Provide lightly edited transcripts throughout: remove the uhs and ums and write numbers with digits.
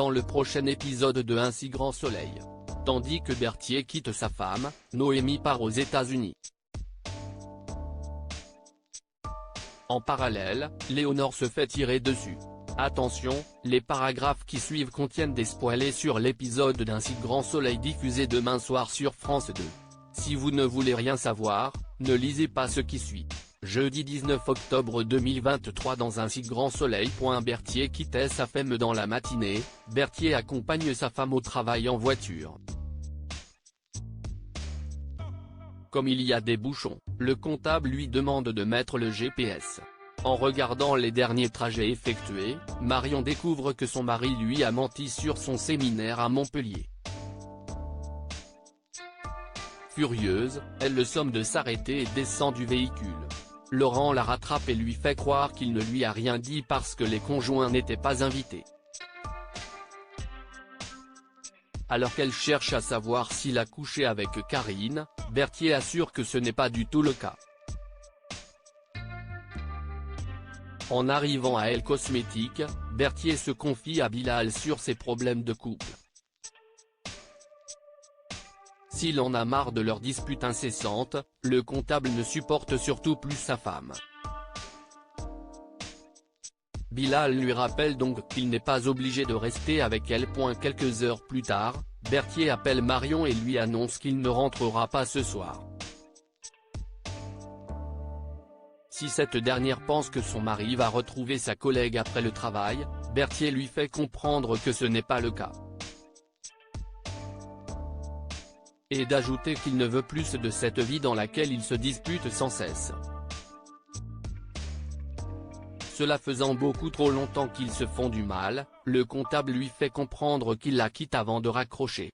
dans le prochain épisode de Un si grand soleil. Tandis que Berthier quitte sa femme, Noémie part aux États-Unis. En parallèle, Léonore se fait tirer dessus. Attention, les paragraphes qui suivent contiennent des spoilers sur l'épisode d'Un si grand soleil diffusé demain soir sur France 2. Si vous ne voulez rien savoir, ne lisez pas ce qui suit. Jeudi 19 octobre 2023 dans Un si grand soleil. Berthier quittait sa femme dans la matinée, Berthier accompagne sa femme au travail en voiture. Comme il y a des bouchons, le comptable lui demande de mettre le GPS. En regardant les derniers trajets effectués, Marion découvre que son mari lui a menti sur son séminaire à Montpellier. Furieuse, elle le somme de s'arrêter et descend du véhicule. Laurent la rattrape et lui fait croire qu'il ne lui a rien dit parce que les conjoints n'étaient pas invités. Alors qu'elle cherche à savoir s'il a couché avec Karine, Berthier assure que ce n'est pas du tout le cas. En arrivant à Elle Cosmétiques, Berthier se confie à Bilal sur ses problèmes de couple. S'il en a marre de leurs disputes incessantes, le comptable ne supporte surtout plus sa femme. Bilal lui rappelle donc qu'il n'est pas obligé de rester avec elle. Quelques heures plus tard, Berthier appelle Marion et lui annonce qu'il ne rentrera pas ce soir. Si cette dernière pense que son mari va retrouver sa collègue après le travail, Berthier lui fait comprendre que ce n'est pas le cas. Et d'ajouter qu'il ne veut plus de cette vie dans laquelle ils se disputent sans cesse. Cela faisant beaucoup trop longtemps qu'ils se font du mal, le comptable lui fait comprendre qu'il la quitte avant de raccrocher.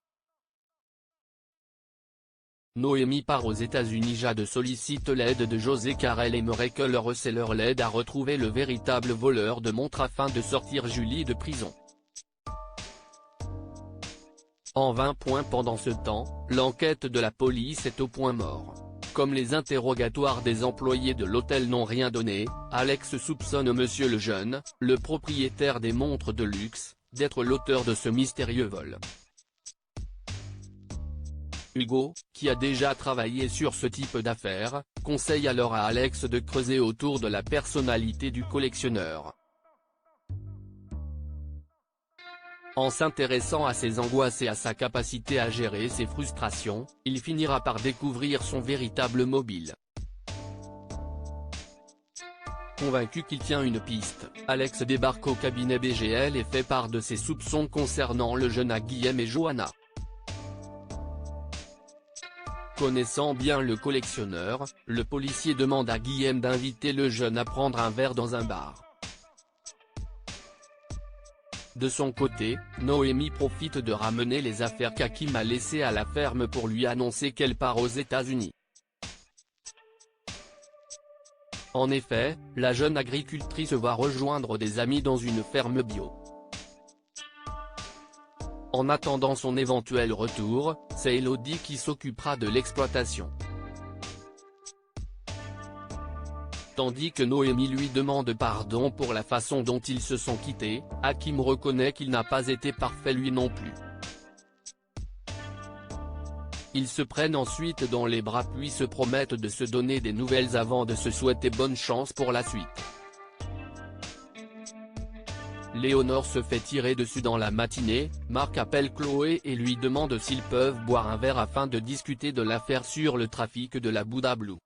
Noémie part aux États-Unis. Jade sollicite l'aide de José car elle aimerait que le reseller l'aide à retrouver le véritable voleur de montres afin de sortir Julie de prison. En vain. Pendant ce temps, l'enquête de la police est au point mort. Comme les interrogatoires des employés de l'hôtel n'ont rien donné, Alex soupçonne Monsieur Lejeune, le propriétaire des montres de luxe, d'être l'auteur de ce mystérieux vol. Hugo, qui a déjà travaillé sur ce type d'affaires, conseille alors à Alex de creuser autour de la personnalité du collectionneur. En s'intéressant à ses angoisses et à sa capacité à gérer ses frustrations, il finira par découvrir son véritable mobile. Convaincu qu'il tient une piste, Alex débarque au cabinet BGL et fait part de ses soupçons concernant le jeune à Guillaume et Johanna. Connaissant bien le collectionneur, le policier demande à Guillaume d'inviter le jeune à prendre un verre dans un bar. De son côté, Noémie profite de ramener les affaires qu'Hakim a laissées à la ferme pour lui annoncer qu'elle part aux États-Unis. En effet, la jeune agricultrice va rejoindre des amis dans une ferme bio. En attendant son éventuel retour, c'est Elodie qui s'occupera de l'exploitation. Tandis que Noémie lui demande pardon pour la façon dont ils se sont quittés, Hakim reconnaît qu'il n'a pas été parfait lui non plus. Ils se prennent ensuite dans les bras puis se promettent de se donner des nouvelles avant de se souhaiter bonne chance pour la suite. Léonore se fait tirer dessus dans la matinée, Marc appelle Chloé et lui demande s'ils peuvent boire un verre afin de discuter de l'affaire sur le trafic de la Bouddha Blue.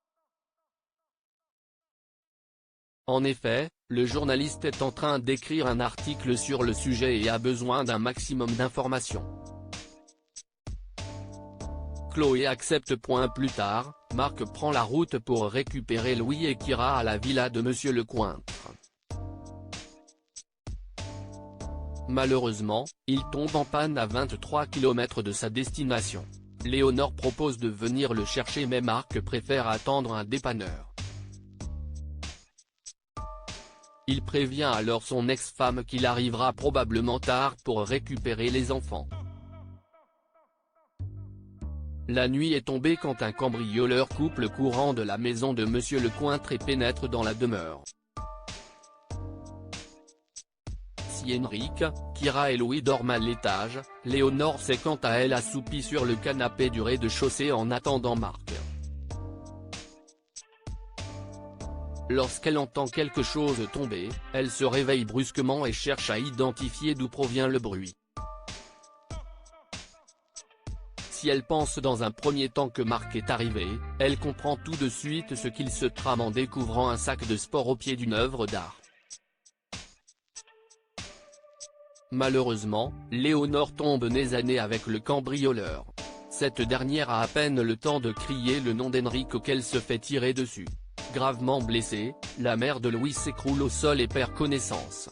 En effet, le journaliste est en train d'écrire un article sur le sujet et a besoin d'un maximum d'informations. Chloé accepte. Plus tard, Marc prend la route pour récupérer Louis et Kira à la villa de Monsieur Lecointre. Malheureusement, il tombe en panne à 23 km de sa destination. Léonore propose de venir le chercher mais Marc préfère attendre un dépanneur. Il prévient alors son ex-femme qu'il arrivera probablement tard pour récupérer les enfants. La nuit est tombée quand un cambrioleur coupe le courant de la maison de Monsieur Lecointre et pénètre dans la demeure. apprécie Henrik. Kira et Louis dorment à l'étage, Léonore s'est quant à elle assoupie sur le canapé du rez-de-chaussée en attendant Marc. Lorsqu'elle entend quelque chose tomber, elle se réveille brusquement et cherche à identifier d'où provient le bruit. Si elle pense dans un premier temps que Marc est arrivé, elle comprend tout de suite ce qu'il se trame en découvrant un sac de sport au pied d'une œuvre d'art. Malheureusement, Léonore tombe nez à nez avec le cambrioleur. Cette dernière a à peine le temps de crier le nom d'Henrik auquel se fait tirer dessus. Gravement blessée, la mère de Louis s'écroule au sol et perd connaissance.